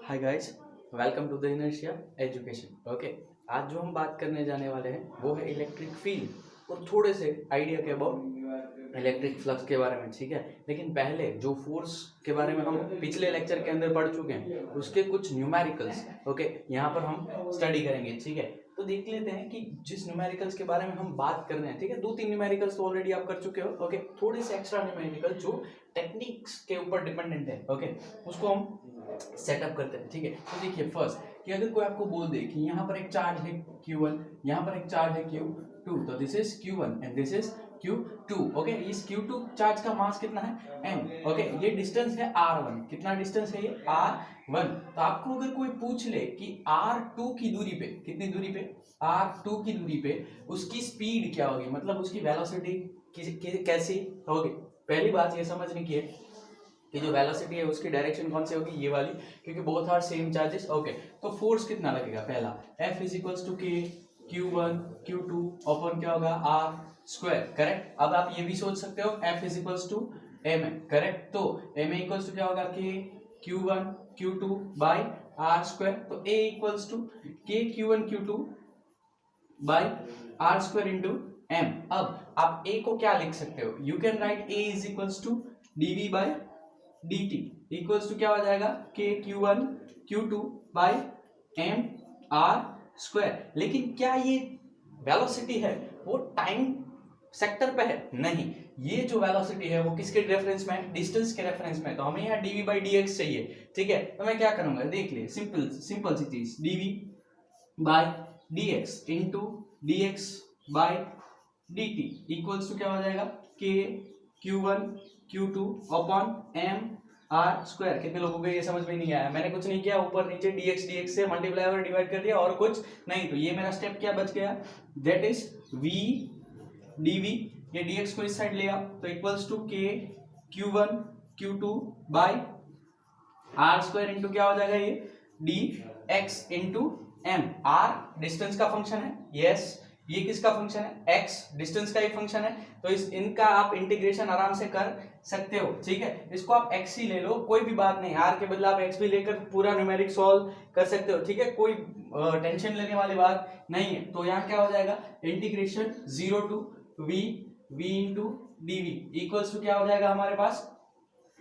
Hi guys, welcome to the Inertia Education. Okay, आज जो हम बात करने जाने वाले हैं वो है इलेक्ट्रिक फील्ड और थोड़े से आइडिया के अबाउट इलेक्ट्रिक फ्लक्स के बारे में। ठीक है, लेकिन पहले जो फोर्स के बारे में हम पिछले लेक्चर के अंदर पढ़ चुके हैं उसके कुछ न्यूमेरिकल्स यहाँ पर हम स्टडी करेंगे। ठीक है, तो देख लेते हैं कि जिस न्यूमेरिकल्स के बारे में हम बात कर रहे हैं। ठीक है, 2-3 न्यूमेरिकल्स तो ऑलरेडी आप कर चुके हो। ओके, थोड़े से एक्स्ट्रा न्यूमेरिकल जो टेक्निक्स के ऊपर डिपेंडेंट है। ओके, उसको हम सेटअप करते हैं। ठीक है, तो देखिए फर्स्ट कि अगर कोई आपको बोल दे कि यहाँ पर एक चार्ज है Q1, यहाँ पर एक चार्ज है Q2, तो this is Q1 and this is Q2। Okay, इस Q2 चार्ज का मास कितना है m। ओके, ये डिस्टेंस है R1। कितना डिस्टेंस है ये R1। तो आपको अगर कोई पूछ ले कि R2 की दूरी पे, कितनी दूरी पे, R2 की दूरी पे उसकी स्पीड क्या होगी, मतलब उसकी वेलोसिटी कैसी होगी। पहली बात ये समझने की है कि जो वेलोसिटी है उसकी डायरेक्शन कौन सी होगी, ये वाली, क्योंकि both are same charges. Okay, तो फोर्स कितना लगेगा, पहला F इज इक्वल्स टू के Q1 Q2 अपन क्या होगा R²। करेक्ट। अब आप ये भी सोच सकते हो F is equals to M, correct. तो M इक्वल्स टू क्या होगा के Q1 Q2 बाई R²। तो A इक्वल्स टू के Q1 Q2 by R² into M। अब आप A को क्या लिख सकते हो, you can write A is equals to dV by dt equals to क्या हो जाएगा के Q1 Q2 बाई M/R²। लेकिन क्या ये वेलोसिटी है वो टाइम सेक्टर पे है, नहीं। ये जो वेलोसिटी है वो किसके रेफरेंस में है, डिस्टेंस के रेफरेंस में। तो हमें यहाँ dV बाई dx चाहिए। ठीक है, तो मैं क्या करूंगा, देख लिए, सिंपल सी चीज, dV by dx into dx by dt equals to क्या हो जाएगा के Q1 Q2 अपॉन M/R²। कितने लोगों को ये समझ में नहीं आया, मैंने कुछ नहीं किया, ऊपर नीचे dx से मल्टीप्लाई और डिवाइड कर दिया और कुछ नहीं। तो ये मेरा स्टेप क्या बच गया, दैट इज v dv। ये dx को इस साइड ले आओ तो इक्वल्स टू के Q1 Q2 by R² into क्या हो जाएगा ये dx into m। r distance का फंक्शन है, यस। ये किसका फंक्शन है, x डिस्टेंस का ही फंक्शन है। तो इस इनका आप इंटीग्रेशन आराम से कर सकते हो। ठीक है, इसको आप x ही ले लो, कोई भी बात नहीं, r के बदले आप x भी लेकर पूरा न्यूमेरिक सॉल्व कर सकते हो। ठीक है, कोई टेंशन लेने वाली बात नहीं है। तो यहाँ क्या हो जाएगा, integration 0 to v into dv equals to क्या हो जाएगा हमारे पास,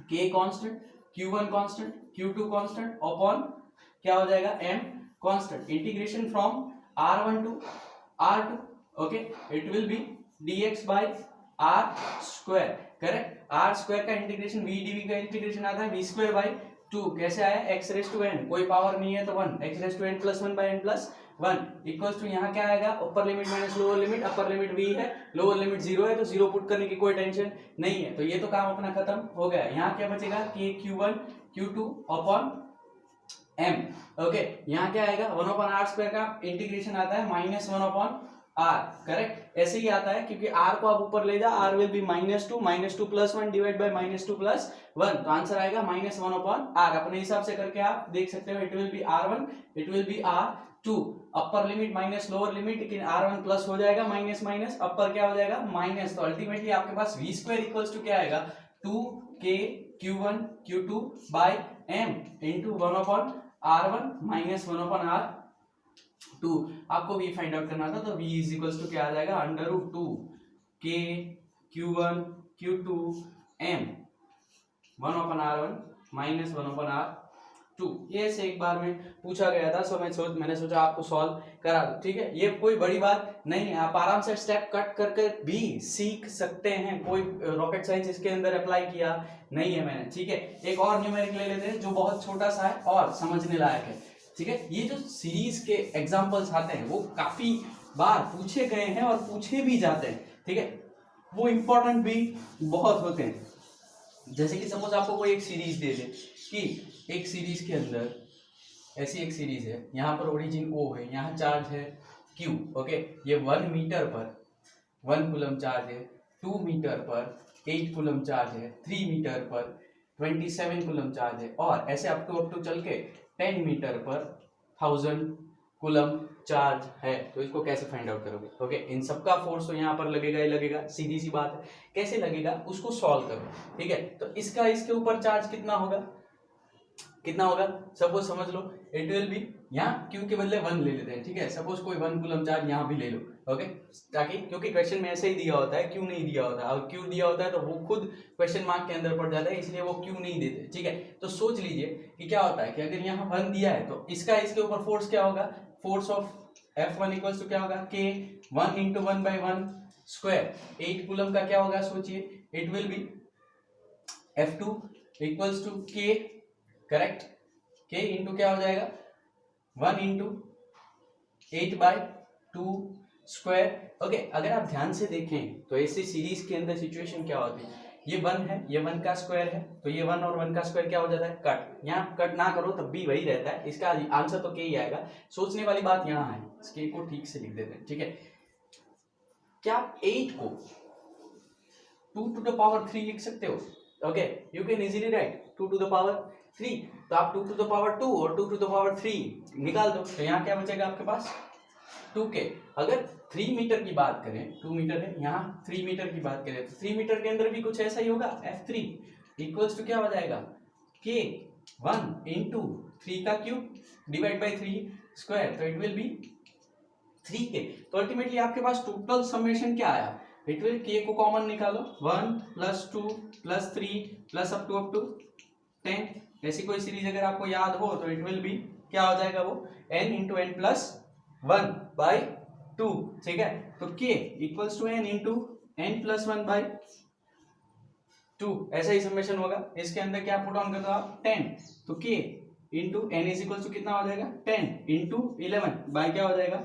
k constant, Q1 constant, Q2 constant upon क्या हो जाएगा m constant. Integration from R1 to R2। Okay, it will be dx by R²। Correct, R² का इंटीग्रेशन v dv का इंटीग्रेशन आता है v² बाई 2। कैसे आया, x रेस टू n, कोई पावर नहीं है तो 1, x raise to n plus 1 by n plus 1 equals to यहाँ क्या आएगा, upper limit minus lower limit, upper limit v है, लोअर लिमिट 0 है, तो 0 पुट करने की कोई टेंशन नहीं है। तो ये तो काम अपना खत्म हो गया। यहाँ क्या बचेगा, कि Q1 Q2 upon m। Okay, यहाँ क्या आएगा, 1/r² का इंटीग्रेशन आता है -1/r। करेक्ट, ऐसे ही आता है क्योंकि r को आप ऊपर ले जा, r will be -2 plus 1 divide by -2 plus 1। तो आंसर आएगा -1/r। अपने हिसाब से करके आप देख सकते हो, it will B R1, it will B R2। Upper limit minus lower limit, लेकिन R1 प्लस हो जाएगा, माइनस माइनस अपर क्या हो जाएगा माइनस। तो अल्टीमेटली आपके पास v² इक्वल्स टू क्या आएगा, 2k Q1 Q2 by m into 1/R1 minus 1/R2। आपको v फाइंड आउट करना था, तो v इज इक्वल्स टू क्या आ जाएगा, √2k Q1 Q2 m 1/R1 minus 1/R2। ये से एक बार में पूछा गया था, सो मैंने सोचा आपको सॉल्व करा दूं। ठीक है, ये कोई बड़ी बात नहीं है, आप आराम से स्टेप कट करके भी सीख सकते हैं, कोई रॉकेट साइंस इसके अंदर अप्लाई किया नहीं है मैंने। ठीक है, एक और न्यूमेरिक ले लेते हैं जो बहुत छोटा सा है और समझने लायक है। ठीक है, ये जो सीरीज के एग्जाम्पल्स आते हैं वो काफी बार पूछे गए हैं और पूछे भी जाते हैं। ठीक है, वो इंपॉर्टेंट भी बहुत होते हैं। जैसे कि सपोज आपको कोई एक सीरीज दे दे कि एक सीरीज के अंदर ऐसी एक सीरीज है, यहाँ पर ओरिजिन O है, यहाँ चार्ज है Q। ओके, ये 1 मीटर पर 1 कूलम चार्ज है, 2 मीटर पर 8 कूलम चार्ज है, 3 मीटर पर 27 कूलम चार्ज है, और ऐसे अप टू चल के 10 मीटर पर 1000 कूलम चार्ज है। तो इसको कैसे फाइंड आउट करोगे। ओके, इन सबका फोर्स तो यहाँ पर लगेगा ही लगेगा, सीधी सी बात है। कैसे लगेगा उसको सॉल्व करो। ठीक है, तो इसका इसके ऊपर चार्ज कितना होगा, कितना होगा, सपोज समझ लो इट विल बी, यहाँ क्यू के बदले 1 ले लेते हैं, ठीक है, सपोज कोई 1 कूलम चार्ज यहाँ भी ले लो, ओके, ताकि क्योंकि क्वेश्चन में ऐसे ही दिया होता है, क्यू नहीं दिया होता, और क्यू दिया होता है तो वो खुद क्वेश्चन मार्क के अंदर पड़ जाता है, इसलिए वो क्यू नहीं देते, ठीक है। तो सोच लीजिए कि क्या होता है कि अगर यहाँ 1 दिया है तो इसका इसके ऊपर फोर्स क्या होगा, force of F1 equals to क्या होगा, K 1 इंटू 1/1 स्क्वायर, 8 कूलम का क्या होगा सोचिए, it will be F2 equals to K, correct, K into क्या हो जाएगा 1 इंटू 8/2 स्क्वायर, ओके। अगर आप ध्यान से देखें तो ऐसी सीरीज के अंदर सिचुएशन क्या होती है, ये 1 है, ये 1 का स्क्वायर है, तो ये 1 और 1 का स्क्वायर क्या हो जाता है, कट, यहाँ कट ना करो तब भी वही रहता है, इसका आंसर तो K ही आएगा। सोचने वाली बात यहाँ है, इस K को ठीक से लिख देते हैं, ठीक है। क्या आप 8 को 2 to the power 3 लिख सकते हो, okay, you can easily right 2 to the power 3, तो आप 2 to the power 2 और 2 to the power 3 निकाल दो, तो यहाँ क्या बचेगा आपके पास 2K। अगर 3 मीटर की बात करें, 2 मीटर है, यहाँ 3 मीटर की बात करें तो 3 मीटर के अंदर भी कुछ ऐसा ही होगा, F3 इक्वल्स टू क्या हो जाएगा, K 1 इंटू 3 का क्यूब डिवाइड बाई 3 स्क्वायर, तो इट विल बी 3K। तो अल्टीमेटली आपके पास टोटल समेशन क्या आया, इट विल K को कॉमन निकालो, 1 + 2 + 3 प्लस अप टू 10, ऐसी कोई सीरीज अगर आपको याद हो तो इट विल बी क्या हो जाएगा वो n इंटू n प्लस 1/2, ठीक है। तो K equals to n into n plus 1/2, ऐसा ही समेशन होगा। इसके अंदर क्या पुट ऑन कर दो आप 10, तो K into n is equals to कितना हो जाएगा 10 इंटू 11 बाय क्या हो जाएगा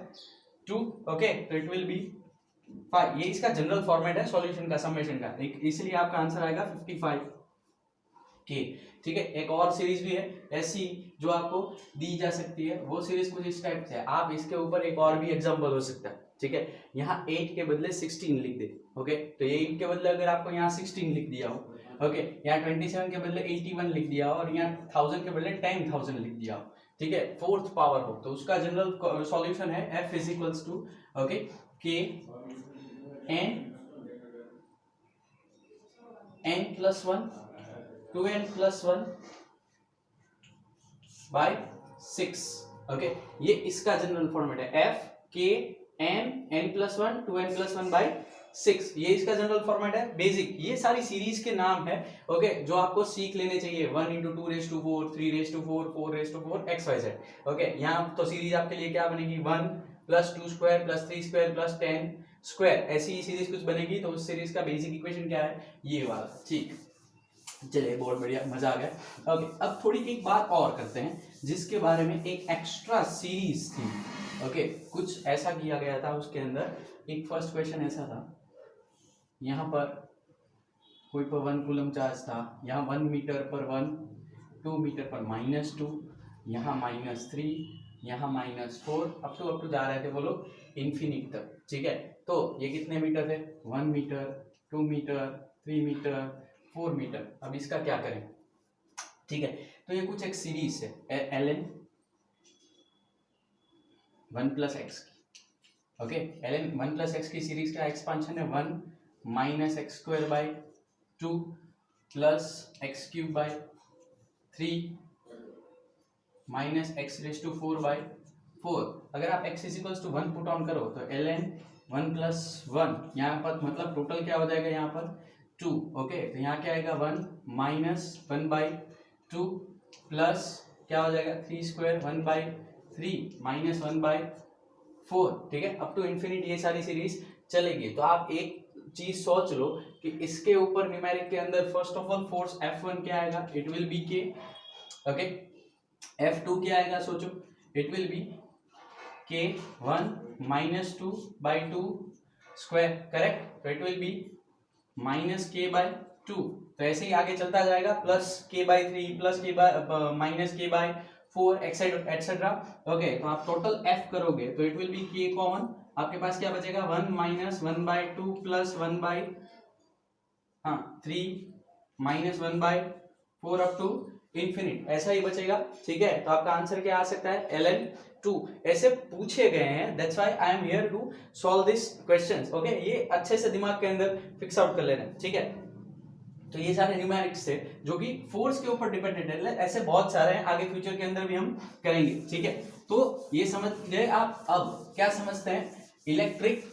2, ओके, तो इट विल बी 5। ये इसका जनरल फॉर्मेट है सॉल्यूशन का, समेशन का, इसलिए आपका आंसर आएगा 55K, ठीक है। एक और सीरीज भी है ऐसी जो आपको दी जा सकती है, वो सीरीज कुछ इस टाइप से है, आप इसके ऊपर एक और भी एग्जांपल हो सकता है, ठीक है। यहाँ 8 के बदले 16 लिख दे, ओके, तो ये 8 के बदले अगर आपको यहाँ 16 लिख दिया हो, ओके, यहाँ 27 के बदले 81 लिख दिया हो, और यहाँ 1000 के बदले 10,000 लिख दिया हो, ठीक है, 4th पावर हो, तो उसका जनरल सॉल्यूशन है F is equals to, okay, K n plus 1 2n plus 1 by 6, okay, ये इसका जनरल फॉर्मेट है, F K n plus 1 2n plus 1 by 6, ये इसका जनरल फॉर्मेट है, बेसिक। ये सारी सीरीज के नाम है, ओके, जो आपको सीख लेने चाहिए, 1 इंटू 2⁴, 3⁴, 4⁴, XYZ, ओके। यहाँ तो सीरीज आपके लिए क्या बनेगी, 1 plus 2 square plus 3 square plus 10 square, ऐसी सीरीज कुछ बनेगी। तो उस सीरीज का बेसिक इक्वेशन क्या है, ये वाला, ठीक। चलिए, बहुत बढ़िया, मजा आ गया, ओके। अब थोड़ी एक बात और करते हैं, जिसके बारे में एक एक्स्ट्रा सीरीज थी, ओके, कुछ ऐसा किया गया था उसके अंदर। एक फर्स्ट क्वेश्चन ऐसा था, यहाँ पर कोई पर 1 कूलम चार्ज था, यहाँ 1 मीटर पर 1, 2 मीटर पर -2, यहाँ -3, यहाँ -4, अप टू जा रहे थे वो लोग इन्फिनिट तक, ठीक है। तो ये कितने मीटर थे, 1 मीटर, 2 मीटर, 3 मीटर, 4 मीटर। अब इसका क्या करें, ठीक है। तो ये कुछ एक सीरीज है ln 1 + x की, ओके, ln 1 + x की सीरीज का एक्सपांशन है 1 - x²/2 plus x³/3 minus x⁴/4। अगर आप x = 1 पुट ऑन करो तो ln 1 + 1 यहाँ पर मतलब टोटल क्या हो जाएगा यहाँ पर 2, ओके, तो यहाँ क्या आएगा 1 - 1/2 प्लस क्या हो जाएगा 3² 1/3 माइनस 1/4, ठीक है। अप टू इन्फिनिट ये सारी सीरीज चलेगी। तो आप एक चीज सोच लो कि इसके ऊपर न्यूमेरिक के अंदर first of all force F1 क्या आएगा, it will be K, okay. F2 क्या आएगा सोचो, it will B K1 - 2/2 square, correct, तो इट विल बी -K/2। तो ऐसे ही आगे चलता जाएगा, plus K/3 plus -K/4 etcetera, okay. तो आप टोटल F करोगे तो it will be K common, आपके पास क्या बचेगा 1 - 1/2 plus 1/3 minus 1/4 up to infinite, ऐसा ही बचेगा, ठीक है। तो आपका आंसर क्या आ सकता है ln 2। ऐसे पूछे गए हैं, that's why I am here to solve this questions, okay. ये अच्छे से दिमाग के अंदर फिक्स आउट कर लेना, ठीक है। तो ये सारे न्यूमेरिक्स थे जो कि फोर्स के ऊपर डिपेंडेंट है। ऐसे बहुत सारे हैं, आगे फ्यूचर के अंदर भी हम करेंगे, ठीक है। तो ये समझ गए आप। अब क्या समझते हैं, electric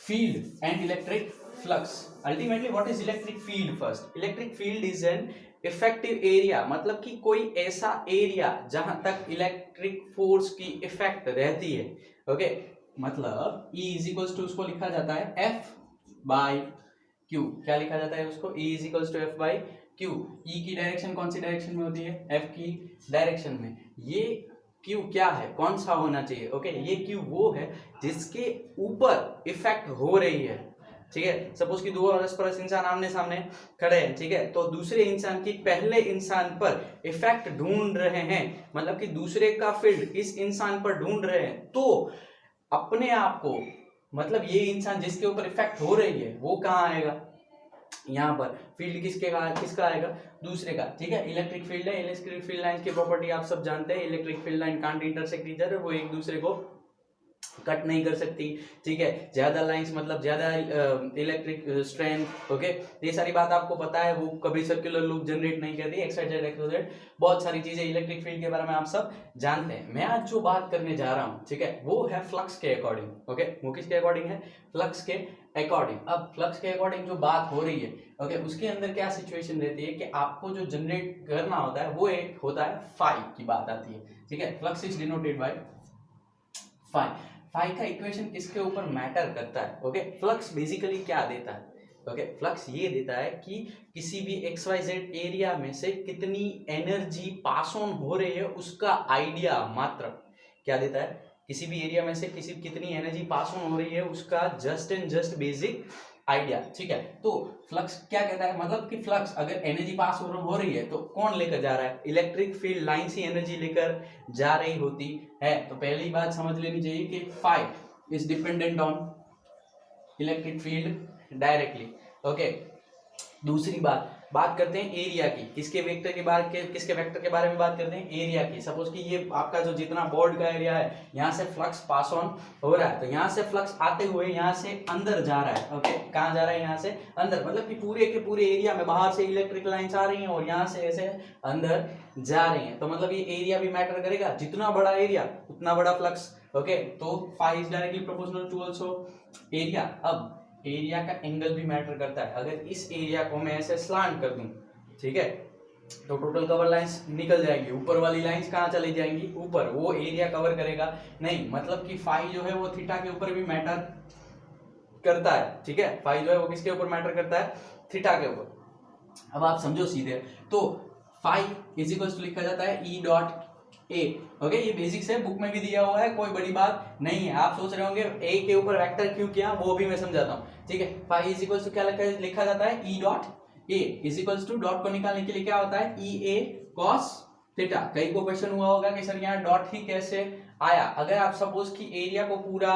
field and electric flux. Ultimately what is electric field? First, electric field is an effective area, मतलब कि कोई ऐसा एरिया जहां तक इलेक्ट्रिक फोर्स की इफेक्ट रहती है। ओके, मतलब E इज इक्वल्स टू, उसको लिखा जाता है F बाई Q। क्या लिखा जाता है उसको? E is equals to F by Q। E की डायरेक्शन कौन सी डायरेक्शन में होती है? F की डायरेक्शन में। ये Q क्या है, कौन सा होना चाहिए? ओके, ये Q वो है जिसके ऊपर इफेक्ट हो रही है, ठीक है। सपोज कि दो परस्पर इंसान आमने सामने खड़े हैं, ठीक है, तो दूसरे इंसान की पहले इंसान पर इफेक्ट ढूंढ रहे हैं, मतलब कि दूसरे का फील्ड इस इंसान पर ढूंढ रहे हैं, तो अपने आप को, मतलब ये इंसान जिसके ऊपर इफेक्ट हो रही है वो कहाँ आएगा? यहाँ पर फील्ड किसका आएगा? दूसरे का, ठीक है। इलेक्ट्रिक फील्ड है, इलेक्ट्रिक फील्ड लाइन की प्रॉपर्टी आप सब जानते हैं। Electric field line can't intersect each other, वो एक दूसरे को कट नहीं कर सकती, ठीक है। ज्यादा लाइंस मतलब ज्यादा इलेक्ट्रिक स्ट्रेंथ, ओके। ये सारी बात आपको पता है, वो कभी सर्कुलर लूप जनरेट नहीं करती, एक्साइटेड, बहुत सारी चीजें इलेक्ट्रिक फील्ड के बारे में आप सब जानते हैं। मैं आज जो बात करने जा रहा हूं, ठीक है, वो है फ्लक्स के अकॉर्डिंग। ओके, वो किसके अकॉर्डिंग है? फ्लक्स के अकॉर्डिंग। अब फ्लक्स के अकॉर्डिंग जो बात हो रही है, ओके, उसके अंदर क्या सिचुएशन रहती है कि आपको जो जनरेट करना होता है वो एक होता है फाई की बात आती है, ठीक है। Flux is denoted by phi. Phi का इक्वेशन किसके ऊपर मैटर करता है? ओके, फ्लक्स बेसिकली क्या देता है? ओके, फ्लक्स ये देता है कि किसी भी XYZ एरिया में से कितनी एनर्जी पास ऑन हो रही है उसका आइडिया मात्र। क्या देता है? किसी भी एरिया में से कितनी एनर्जी पास ऑन हो रही है उसका just and just basic idea, ठीक है। तो फ्लक्स क्या कहता है, मतलब कि फ्लक्स अगर एनर्जी पास हो रही है तो कौन लेकर जा रहा है? इलेक्ट्रिक फील्ड लाइन से एनर्जी लेकर जा रही होती है। तो पहली बात समझ लेनी चाहिए कि phi is dependent on electric field directly. Okay, दूसरी बात करते हैं एरिया की। किसके वेक्टर के बारे में बात करते हैं? एरिया की। सपोज कि ये आपका जो जितना बोर्ड का एरिया है, यहाँ से फ्लक्स पास ऑन हो रहा है, तो यहाँ से फ्लक्स आते हुए यहाँ से अंदर जा रहा है। ओके, कहाँ जा रहा है? यहाँ से अंदर, मतलब कि पूरे के पूरे एरिया में बाहर से इलेक्ट्रिक लाइन्स आ रही हैं और यहाँ से ऐसे अंदर जा रही हैं। तो मतलब ये एरिया भी मैटर करेगा, जितना बड़ा एरिया उतना बड़ा फ्लक्स। ओके, तो phi is directly proportional to also area. अब एरिया का एंगल भी मैटर करता है। अगर इस एरिया को मैं ऐसे स्लांट कर दूं, ठीक है, तो टोटल कवर लाइंस निकल जाएगी, ऊपर वाली लाइंस कहाँ चली जाएंगी? ऊपर। वो एरिया कवर करेगा नहीं, मतलब कि फाई जो है वो थीटा के ऊपर भी मैटर करता है, ठीक है। फाई जो है वो किसके ऊपर मैटर करता है? थीटा के ऊपर। अब आप समझो सीधे, तो फाई इज इक्वल्स टू लिखा जाता है E डॉट ए। ओके, ये बेसिक्स है, बुक में भी दिया हुआ है, कोई बड़ी बात नहीं है। आप सोच रहे होंगे ए के ऊपर वेक्टर क्यों किया, वो भी मैं समझाता हूँ, ठीक है। फाई इज इक्वल्स टू क्या लिखा जाता है? E dot A is equals to, dot को निकालने के लिए क्या होता है? E A cos theta. कई को क्वेश्चन हुआ होगा कि सर यहाँ डॉट ही कैसे आया। अगर आप सपोज कि एरिया को पूरा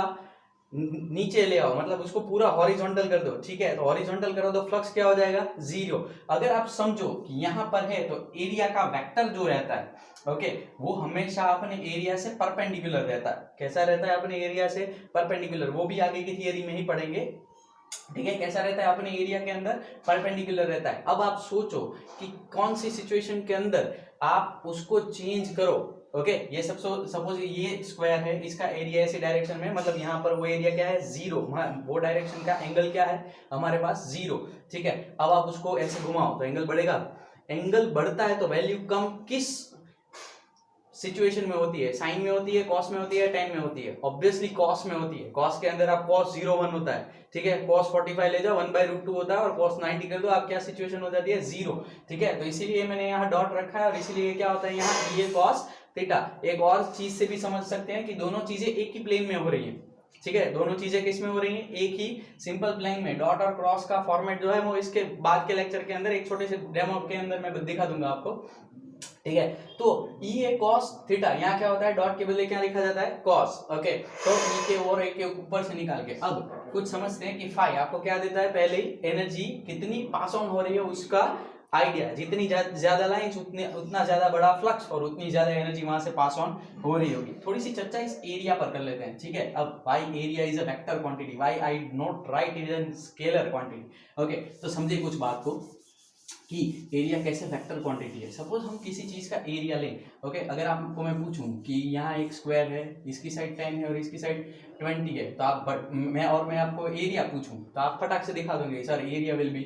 नीचे ले आओ, मतलब उसको पूरा हॉरिजॉन्टल कर दो, ठीक है, तो हॉरिजॉन्टल करो तो फ्लक्स क्या हो जाएगा? जीरो। अगर आप समझो कि यहाँ पर है तो एरिया का वेक्टर जो रहता है, ओके, वो हमेशा अपने एरिया से परपेंडिकुलर रहता है। कैसा रहता है? अपने एरिया से परपेंडिकुलर। वो भी आगे की थियरी में ही पढ़ेंगे, ठीक है। कैसा रहता है? अपने एरिया के अंदर परपेंडिकुलर रहता है। अब आप सोचो कि कौन सी सिचुएशन के अंदर आप उसको चेंज करो। ओके, ये सब सपोज ये स्क्वायर है, इसका एरिया ऐसे डायरेक्शन में, मतलब यहाँ पर वो एरिया क्या है? जीरो। वो डायरेक्शन का एंगल क्या है हमारे पास? जीरो, ठीक है। अब आप उसको ऐसे घुमाओ तो एंगल बढ़ेगा। एंगल बढ़ता है तो वैल्यू कम किस सिचुएशन में होती है? साइन में होती है, कॉस में होती है, टेन में होती है? ऑब्वियसली कॉस में होती है। कॉस के अंदर आप कॉस 0 1 होता है, ठीक है। कॉस 45 ले जाओ, 1/√2 होता है, और कॉस 90 कर दो, आप क्या सिचुएशन हो जाती है? जीरो, ठीक है। तो इसीलिए मैंने यहाँ डॉट रखा है, और इसीलिए क्या होता है यहाँ? ये कॉस थीटा। एक और चीज से भी समझ सकते हैं कि दोनों चीजें एक ही प्लेन में हो रही है, ठीक है। दोनों चीजें किस में हो रही हैं? एक ही सिंपल प्लेन में। डॉट और क्रॉस का फॉर्मेट जो है वो इसके बाद के लेक्चर के अंदर एक छोटे से डेमो के अंदर मैं दिखा दूंगा आपको, ठीक है। तो E A cos थीटा, यहाँ क्या होता है? डॉट के बदले क्या लिखा जाता है? cos। ओके, तो E के और A के ऊपर से निकाल के अब कुछ समझते हैं कि फाई आपको क्या देता है? पहले ही एनर्जी कितनी पास ऑन हो रही है उसका आइडिया। जितनी ज्यादा लाइंस उतना ज्यादा बड़ा फ्लक्स, और उतनी ज्यादा एनर्जी वहां से पास ऑन हो रही होगी। थोड़ी सी चर्चा इस एरिया पर कर लेते हैं, ठीक है। अब why area is a vector quantity, why I not right is a scalar quantity. Okay, तो समझिए कुछ बात को। कि एरिया कैसे वेक्टर क्वांटिटी है। सपोज हम किसी चीज का एरिया लें, ओके, अगर आपको मैं पूछूं कि यहाँ एक स्क्वायर है, इसकी साइड 10 है और इसकी साइड 20 है, तो आप मैं आपको एरिया पूछूं तो आप फटाक से दिखा दोगे sir area will be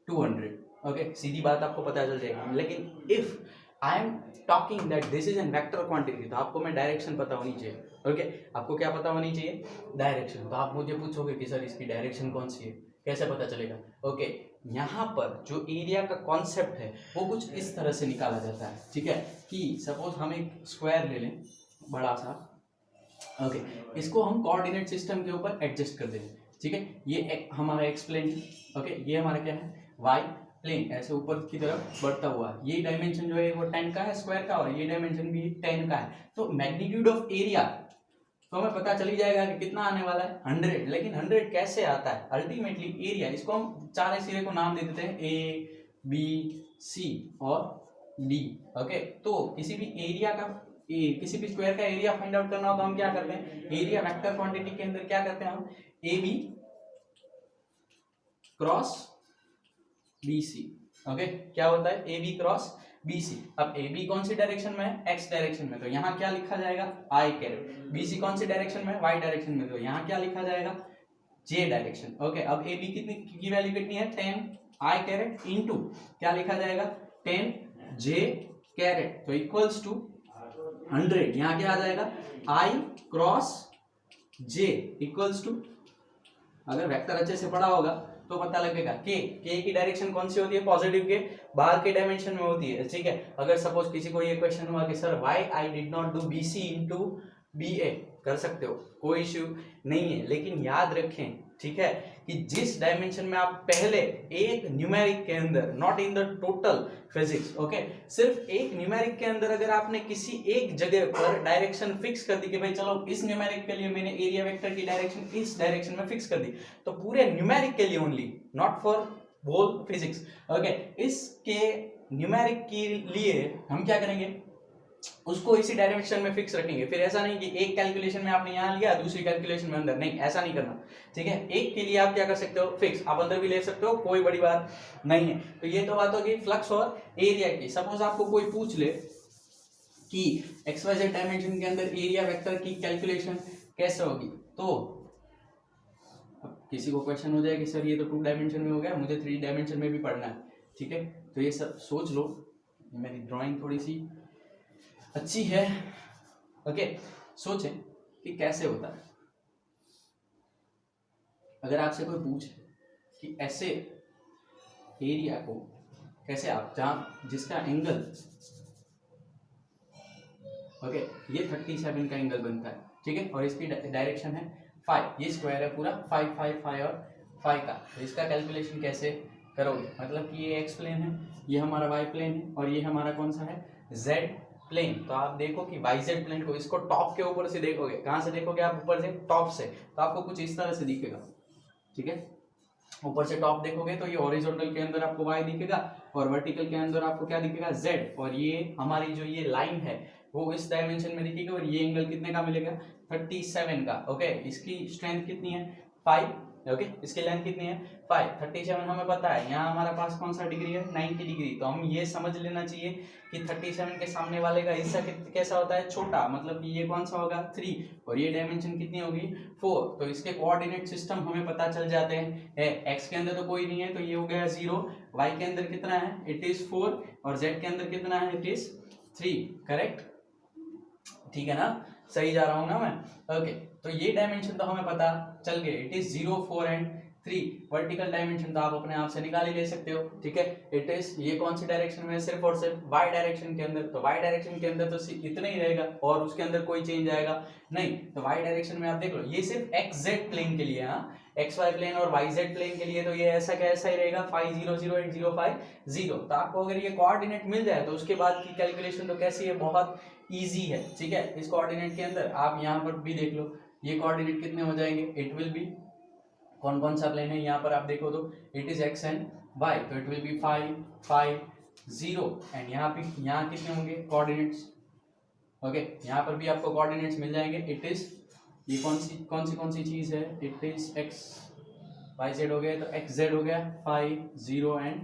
200, okay, सीधी बात आपको पता चल जाएगी। लेकिन if I am talking that this is an vector quantity, तो आपको मैं डायरेक्शन पता होनी चाहिए, ओके, आपको क्या पता होनी चाहिए, डायरेक्शन। तो आप मुझे पूछोगे कि सर इसकी डायरेक्शन कौन सी है, कैसे पता चलेगा, ओके, यहाँ पर जो एरिया का कॉन्सेप्ट है वो कुछ इस तरह से निकाला जाता है, ठीक है, कि सपोज हम एक स्क्वायर ले लें बड़ा सा, ओके, इसको हम कोऑर्डिनेट सिस्टम के ऊपर एडजस्ट कर दें, ठीक है, ये हमारा एक्स प्लेन है, ओके, ये हमारा क्या है, वाई प्लेन, ऐसे ऊपर की तरफ बढ़ता हुआ, ये डायमेंशन जो है वो 10 का है स्क्वायर का, और ये डायमेंशन भी 10 का है। तो मैग्नीट्यूड ऑफ एरिया तो हमें पता चल ही जाएगा कि कितना आने वाला है, 100। लेकिन 100 कैसे आता है, अल्टीमेटली एरिया, इसको हम चार सिरे को नाम दे देते हैं ए बी सी और डी, ओके। तो किसी भी एरिया का किसी भी स्क्वायर का एरिया फाइंड आउट करना हो तो हम क्या करते हैं, एरिया वेक्टर क्वांटिटी के अंदर क्या करते हैं हम, A B cross B C, okay, क्या होता है A B cross B C. अब ए बी कौन सी डायरेक्शन में है, एक्स डायरेक्शन में, तो यहाँ क्या लिखा जाएगा, आई कैरेट। बी सी कौन सी डायरेक्शन में, वाई डायरेक्शन में, तो यहाँ क्या लिखा जाएगा, जे डायरेक्शन, ओके। अब ए बी कितनी की वैल्यू कितनी है, 10 आई कैरेट इनटू क्या लिखा जाएगा, 10 जे कैरेट, तो इक्वल्स टू 100। यहाँ क्या आ जाएगा, आई क्रॉस जे इक्वल्स टू, अगर वेक्टर अच्छे से पढ़ा होगा तो पता लगेगा के की डायरेक्शन कौन सी होती है, पॉजिटिव के बाहर के डायमेंशन में होती है, ठीक है। अगर सपोज किसी को ये क्वेश्चन हुआ कि sir why I did not do B C into B A, कर सकते हो, कोई इश्यू नहीं है, लेकिन याद रखें, ठीक है, कि जिस डायमेंशन में आप पहले एक न्यूमेरिक के अंदर, not in the total physics, okay, सिर्फ एक न्यूमेरिक के अंदर अगर आपने किसी एक जगह पर डायरेक्शन फिक्स कर दी कि भाई चलो इस न्यूमेरिक के लिए मैंने एरिया वेक्टर की डायरेक्शन इस डायरेक्शन में फिक्स कर दी, तो पूरे न्यूमेरिक के लिए only, not for whole physics, okay, इसके न्यूमेरिक के लिए हम क्या करेंगे, उसको इसी डायरेक्शन में फिक्स रखेंगे। फिर ऐसा नहीं कि एक कैलकुलेशन में आपने यहाँ लिया दूसरी कैलकुलेशन में अंदर, नहीं, ऐसा नहीं करना, ठीक है। एक के लिए आप क्या कर सकते हो, फिक्स, आप अंदर भी ले सकते हो, कोई बड़ी बात नहीं है। तो ये तो बात होगी फ्लक्स और एरिया की। सपोज आपको कोई पूछ ले कि XYZ डायमेंशन के अंदर एरिया वेक्टर की कैलकुलेशन कैसे होगी, तो अब किसी को क्वेश्चन हो जाए कि सर ये तो 2 डायमेंशन में हो गया, मुझे 3 डायमेंशन में भी पढ़ना है, ठीक है। तो ये सब सोच लो, मेरी ड्राइंग थोड़ी सी अच्छी है, ओके, सोचें कि कैसे होता है। अगर आपसे कोई पूछे कि ऐसे एरिया को कैसे आप, जहां जिसका एंगल, ओके, ये 37 का एंगल बनता है, ठीक है, और इसकी डायरेक्शन है 5, ये स्क्वायर है पूरा 5 5 5 और 5 का, तो इसका कैलकुलेशन कैसे करोगे, मतलब कि ये एक्स प्लेन है, ये हमारा वाई प्लेन है, और ये हमारा कौन सा है, जेड प्लेन। तो आप देखो कि वाई जेड प्लेन को, इसको टॉप के ऊपर से देखोगे, कहां से देखोगे आप, ऊपर से, टॉप से, तो आपको कुछ इस तरह से दिखेगा, ठीक है। ऊपर से टॉप देखोगे तो ये हॉरिजॉन्टल के अंदर आपको वाई दिखेगा, और वर्टिकल के अंदर आपको क्या दिखेगा, जेड, और ये हमारी जो ये लाइन है वो इस डायमेंशन में दिखेगी, और ये एंगल कितने का मिलेगा, 37 का, ओके। इसकी स्ट्रेंथ कितनी है, 5, ओके, इसकी लेंथ कितनी है, 5, 37 हमें पता है। यहाँ हमारे पास कौन सा डिग्री है, 90 डिग्री, तो हम ये समझ लेना चाहिए कि 37 के सामने वाले का हिस्सा कैसा होता है, छोटा, मतलब कि ये कौन सा होगा, 3, और ये डायमेंशन कितनी होगी, 4। तो इसके कोऑर्डिनेट सिस्टम हमें पता चल जाते हैं, एक्स के अंदर तो कोई नहीं है तो ये हो गया 0, वाई के अंदर कितना है, इट इज 4, और जेड के अंदर कितना है, इट इज 3, करेक्ट, ठीक है ना, सही जा रहा हूं ना मैं, ओके। तो ये डायमेंशन तो हमें पता चल गए, it is 0 4 and 3। Vertical dimension तो आप अपने आप से निकाल ही ले सकते हो, ठीक है। इट इज, ये कौन सी डायरेक्शन में, सिर्फ और सिर्फ वाई डायरेक्शन के अंदर, तो वाई डायरेक्शन के अंदर तो इतना ही रहेगा और उसके अंदर कोई चेंज आएगा नहीं। तो वाई डायरेक्शन में आप देख लो, ये सिर्फ एक्स जेड प्लेन के लिए, हाँ, एक्स वाई प्लेन और वाई जेड प्लेन के लिए तो ये ऐसा कैसा ही रहेगा, 5 0 0 8 0 5 0। तो आपको अगर ये कोऑर्डिनेट मिल जाए तो उसके बाद की कैलकुलेशन तो कैसी है, बहुत इजी है, ठीक है। इस कोऑर्डिनेट के अंदर आप यहाँ पर भी देख लो, ये कोऑर्डिनेट कितने हो जाएंगे, इट विल बी, कौन कौन सा प्लेन है यहाँ पर आप देखो तो it is X and Y, तो इट विल बी 5 5 0, एंड यहाँ पे यहाँ कितने होंगे कोऑर्डिनेट्स, ओके, यहाँ पर भी आपको कोऑर्डिनेट्स मिल जाएंगे। इट इज, ये कौन सी चीज है, it is X Y Z हो गया, तो एक्स जेड हो गया 5 0 एंड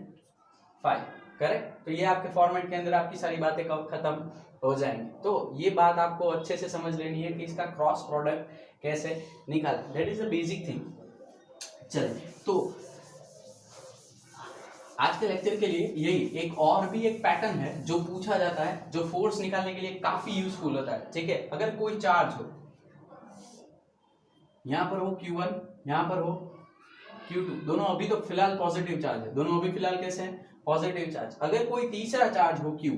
5, करेक्ट। तो ये आपके फॉर्मेट के अंदर आपकी सारी बातें कब खत्म हो जाएंगी। तो ये बात आपको अच्छे से समझ लेनी है कि इसका क्रॉस प्रोडक्ट कैसे निकालें, that is a basic thing. चलिए, तो आज के लेक्चर के लिए यही एक और भी एक पैटर्न है जो पूछा जाता है, जो फोर्स निकालने के लिए काफी यूजफुल होता है, ठीक है। अगर कोई चार्ज हो, यहां पर हो Q1, यहां पर हो Q2, दोनों अभी तो फिलहाल पॉजिटिव चार्ज है, दोनों अभी फिलहाल कैसे हैं, पॉजिटिव चार्ज। अगर कोई तीसरा चार्ज हो Q,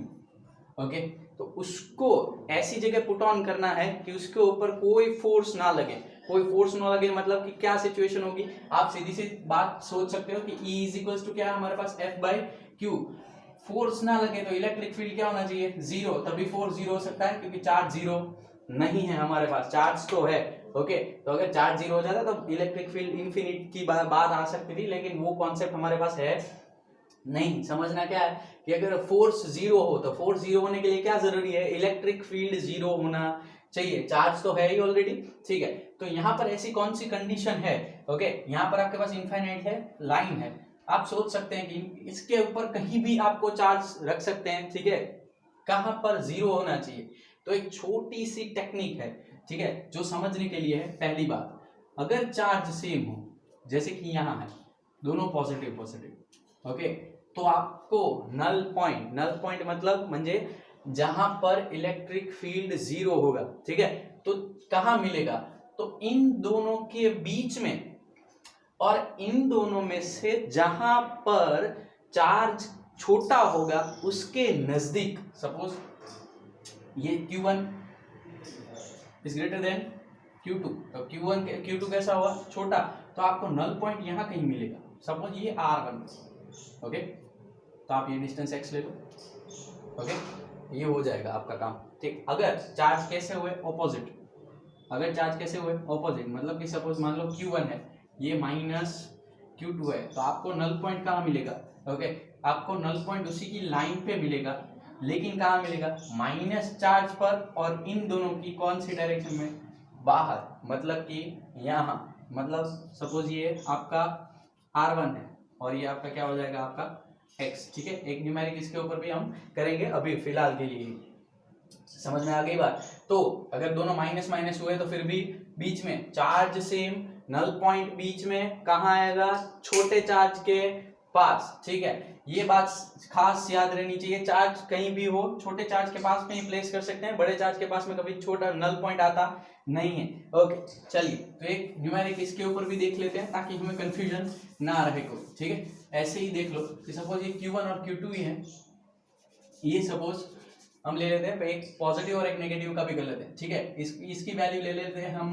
ओके, तो उसको ऐसी जगह पुट ऑन करना है कि उसके ऊपर कोई फोर्स ना लगे। कोई फोर्स ना लगे मतलब कि क्या सिचुएशन होगी, आप सीधी सी बात सोच सकते हो कि E इज इक्वल्स टू क्या है हमारे पास, F/Q। फोर्स ना लगे तो इलेक्ट्रिक फील्ड क्या होना चाहिए, जीरो, तभी फोर्स जीरो हो सकता है, क्योंकि चार्ज जीरो नहीं है हमारे पास, चार्ज तो है, ओके। तो अगर चार्ज जीरो हो जाता तो इलेक्ट्रिक फील्ड इन्फिनिट की बात आ सकती थी, लेकिन वो कॉन्सेप्ट हमारे पास है नहीं। समझना क्या है कि अगर फोर्स जीरो हो तो फोर्स जीरो होने के लिए क्या जरूरी है, इलेक्ट्रिक फील्ड जीरो होना चाहिए, चार्ज तो है ही ऑलरेडी, ठीक है। तो यहाँ पर ऐसी कौन सी कंडीशन है, ओके, यहाँ पर आपके पास इनफाइनाइट है, लाइन है, आप सोच सकते हैं कि इसके ऊपर कहीं भी आपको चार्ज रख सकते हैं, ठीक है, कहां पर जीरो होना चाहिए। तो एक छोटी सी टेक्निक है, ठीक है, जो समझने के लिए है। पहली बात, अगर चार्ज सेम हो, जैसे कि यहाँ है, दोनों पॉजिटिव पॉजिटिव, ओके, तो आपको नल पॉइंट मतलब म्हणजे जहां पर इलेक्ट्रिक फील्ड जीरो होगा, ठीक है, तो कहां मिलेगा, तो इन दोनों के बीच में और इन दोनों में से जहां पर चार्ज छोटा होगा उसके नजदीक, सपोज ये Q1 is greater than Q2, तो Q2 कैसा हुआ, छोटा, तो आपको नल पॉइंट यहां कहीं मिलेगा, सपोज ये R1, ओके, तो आप ये डिस्टेंस x ले लो, ओके, ये हो जाएगा आपका काम, ठीक। अगर चार्ज कैसे हुए, ऑपोजिट, अगर चार्ज कैसे हुए, ऑपोजिट, मतलब कि सपोज मान लो Q1 है, ये माइनस Q2 है, तो आपको नल पॉइंट कहाँ मिलेगा, ओके, आपको नल पॉइंट उसी की लाइन पे मिलेगा, लेकिन कहाँ मिलेगा, माइनस चार्ज पर, और इन दोनों की कौन सी डायरेक्शन में, बाहर, मतलब कि यहाँ, मतलब सपोज ये आपका R1 है और ये आपका क्या हो जाएगा, आपका x, ठीक है। एक न्यूमेरिक इसके ऊपर भी हम करेंगे, अभी फिलहाल के लिए समझ में आ गई बात। तो अगर दोनों माइनस माइनस हुए तो फिर भी बीच में चार्ज सेम, नल पॉइंट बीच में कहाँ आएगा, छोटे चार्ज के पास, ठीक है। ये बात खास याद रहनी चाहिए, चार्ज कहीं भी हो, छोटे चार्ज के पास में ही प्लेस कर सकते हैं, बड़े चार्ज के पास में कभी छोटा नल पॉइंट आता नहीं है, ओके। चलिए, तो एक न्यूमेरिक इसके ऊपर भी देख लेते हैं ताकि हमें कंफ्यूजन ना रहे कोई, ठीक है। ऐसे ही देख लो कि सपोज ये Q1 और Q2 ही है, ये सपोज हम ले लेते हैं, एक पॉजिटिव और एक नेगेटिव का भी कर लेते हैं, ठीक है। इसकी वैल्यू ले लेते हैं हम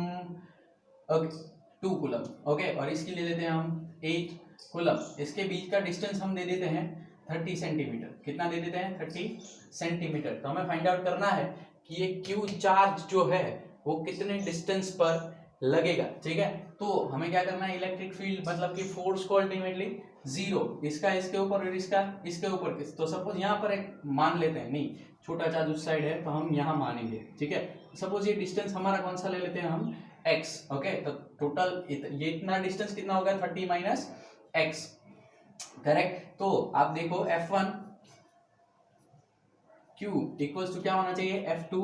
2 कूलम, ओके, और इसकी ले लेते हैं हम 8 कूलम। इसके बीच का डिस्टेंस हम दे देते हैं 30 सेंटीमीटर, कितना दे देते हैं, 30 सेंटीमीटर। तो हमें फाइंड आउट करना है कि ये Q चार्ज जो है वो कितने डिस्टेंस पर लगेगा, ठीक है। तो हमें क्या करना है, इलेक्ट्रिक फील्ड मतलब कि फोर्स को अल्टीमेटली जीरो, इसका इसके ऊपर और इसका इसके ऊपर, तो सपोज यहाँ पर एक मान लेते हैं, नहीं, छोटा चार्ज उस साइड है तो हम यहाँ मानेंगे, ठीक है। सपोज ये डिस्टेंस हमारा कौन सा ले लेते हैं हम, x, ओके, तो टोटल ये इतना डिस्टेंस कितना होगा, 30 माइनस x, करेक्ट। तो आप देखो F1 Q इक्वल्स टू क्या होना चाहिए, F2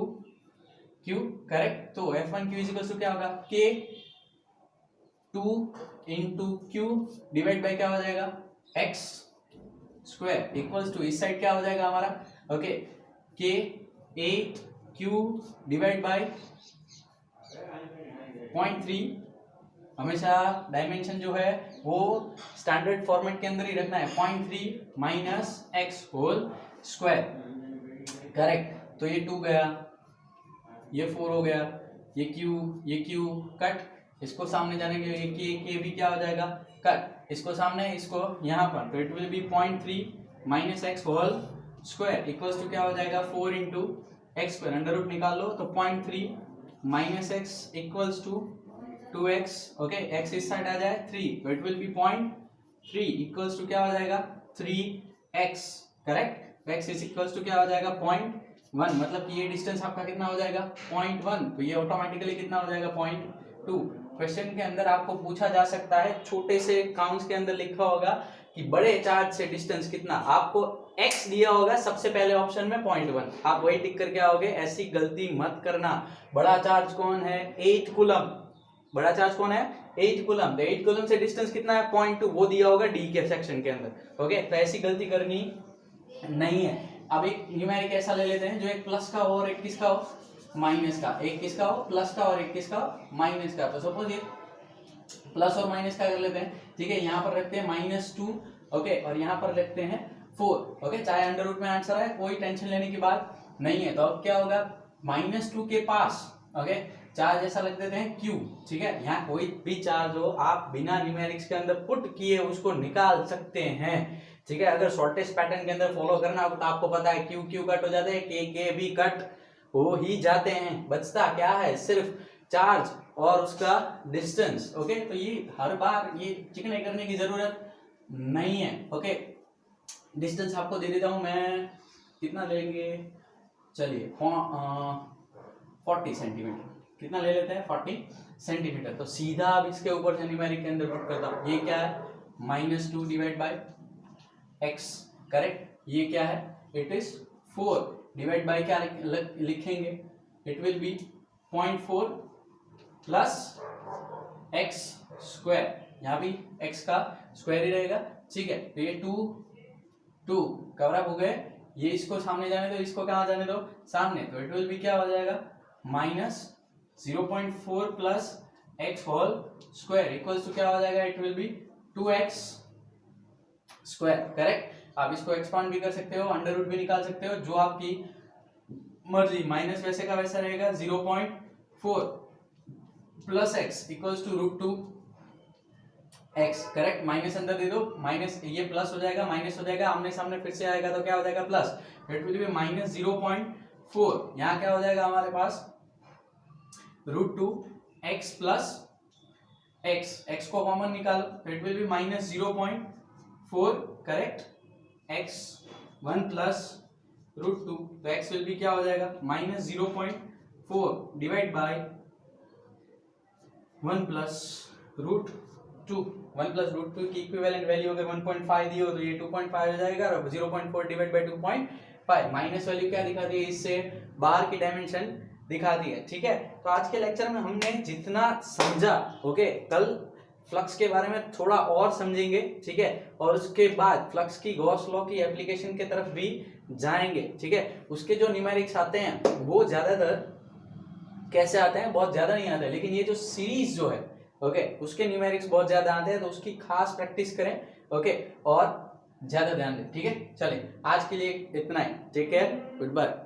Q, करेक्ट। तो F1 Q इक्वल्स टू क्या होगा, K 2 into Q divide by क्या हो जाएगा, x स्क्वायर इक्वल्स टू इस साइड क्या हो जाएगा हमारा, okay, K 8 Q divide by 0.3। हमेशा डायमेंशन जो है वो स्टैंडर्ड फॉर्मेट के अंदर ही रखना है, 0.3 minus x whole square, correct. तो ये 2 गया, ये 4 हो गया, ये Q कट, इसको सामने जाने के लिए K भी क्या हो जाएगा, कट, इसको सामने, इसको यहाँ पर, तो it will be 0.3 minus X whole square equals to क्या हो जाएगा, 4 into X square, under root निकाल लो, तो 0.3 minus X equals to 2x, okay, x इस साइड आ जाए 3, तो it will be 0.3 equals to क्या हो जाएगा, 3x, correct. x is equals to क्या हो जाएगा, 0.1, मतलब कि ये डिस्टेंस आपका कितना हो जाएगा, 0.1, तो ये ऑटोमेटिकली कितना हो जाएगा, 0.2। क्वेश्चन के अंदर आपको पूछा जा सकता है, छोटे से काउंट्स के अंदर लिखा होगा कि बड़े चार्ज से डिस्टेंस कितना, आपको x दिया होगा सबसे पहले ऑप्शन में 0.1, आप वही टिक करके आओगे, ऐसी गलती मत करना। बड़ा चार्ज कौन है? 8 कूलम। बड़ा चार्ज कौन है? 8 कूलम। तो 8 कूलम से डिस्टेंस कितना है? 0.2, वो दिया होगा डी के सेक्शन के अंदर। ओके, तो ऐसी गलती करनी नहीं है। अब एक न्यूमेरिक ऐसा ले लेते हैं जो एक प्लस का हो और एक किसका हो? माइनस का। एक किसका हो? प्लस का, और एक किसका हो? माइनस का। तो सपोज ये प्लस और माइनस का कर लेते हैं, ठीक है। यहाँ पर रखते हैं -2, ओके, और यहाँ पर रखते हैं 4, ओके। चाहे अंडर रूट में आंसर है, कोई टेंशन लेने की बात नहीं है। तो अब क्या होगा? -2 के पास, ओके, चार्ज ऐसा रख देते हैं Q, ठीक है। यहाँ कोई भी चार्ज हो, आप बिना न्यूमेरिक्स के अंदर पुट किए उसको निकाल सकते हैं, ठीक है। अगर शॉर्टेस्ट पैटर्न के अंदर फॉलो करना हो तो आपको पता है Q कट हो जाते हैं, K भी कट हो ही जाते हैं। बचता क्या है? सिर्फ चार्ज और उसका डिस्टेंस, ओके। तो ये हर बार ये चिकने करने की जरूरत नहीं है, ओके। डिस्टेंस आपको दे देता हूं मैं, कितना लेंगे? चलिए 40 सेंटीमीटर। कितना ले लेते हैं? 40 सेंटीमीटर। तो सीधा अब इसके ऊपर से न्यूमेरिक के अंदर पुट करता हूं। ये क्या है? -2 डिवाइड बाय x, करेक्ट। ये क्या है? इट इज 4 डिवाइड बाय क्या लिखेंगे? It will B 0.4 plus x square, यहाँ भी x का स्क्वायर ही रहेगा, ठीक है। तो ये 2 कवर अप हो गए, ये इसको सामने जाने दो, इसको कहाँ जाने दो? सामने। तो इट विल बी क्या हो जाएगा? -0.4 plus X whole square equals to क्या हो जाएगा? It will be 2x square, correct. आप इसको एक्सपांड भी कर सकते हो, अंडर रूट भी निकाल सकते हो, जो आपकी मर्जी। माइनस वैसे का वैसा रहेगा, 0.4 plus X equals to √2x, correct. Minus अंदर दे दो, माइनस ये प्लस हो जाएगा, माइनस हो जाएगा, आमने सामने फिर से आएगा तो क्या हो जाएगा? प्लस। इट विल बी -0.4, यहाँ क्या हो जाएगा हमारे पास? √2x प्लस x को कॉमन निकालो, it will B -0.4, correct. x1 plus √2, तो x विल बी क्या हो जाएगा? -0.4 डिवाइड बाय 1 प्लस √2। 1 प्लस √2 की इक्विवेलेंट वैल्यू अगर 1.5 दी हो तो ये 2.5 हो जाएगा, और 0.4 डिवाइड बाय 2.5, माइनस वैल्यू क्या दिखाती है? इससे बाहर की डायमेंशन दिखाती है, ठीक है। तो आज के लेक्चर में हमने जितना समझा, ओके, कल फ्लक्स के बारे में थोड़ा और समझेंगे, ठीक है, और उसके बाद फ्लक्स की गॉस लॉ की एप्लीकेशन की तरफ भी जाएंगे, ठीक है। उसके जो न्यूमेरिक्स आते हैं वो ज्यादातर कैसे आते हैं? बहुत ज्यादा नहीं आते, लेकिन ये जो सीरीज जो है, ओके, उसके न्यूमेरिक्स बहुत ज्यादा आते हैं, तो उसकी खास प्रैक्टिस करें, ओके, और ज्यादा ध्यान दें, ठीक है। चलिए आज के लिए इतना ही, टेक केयर, गुड बाय।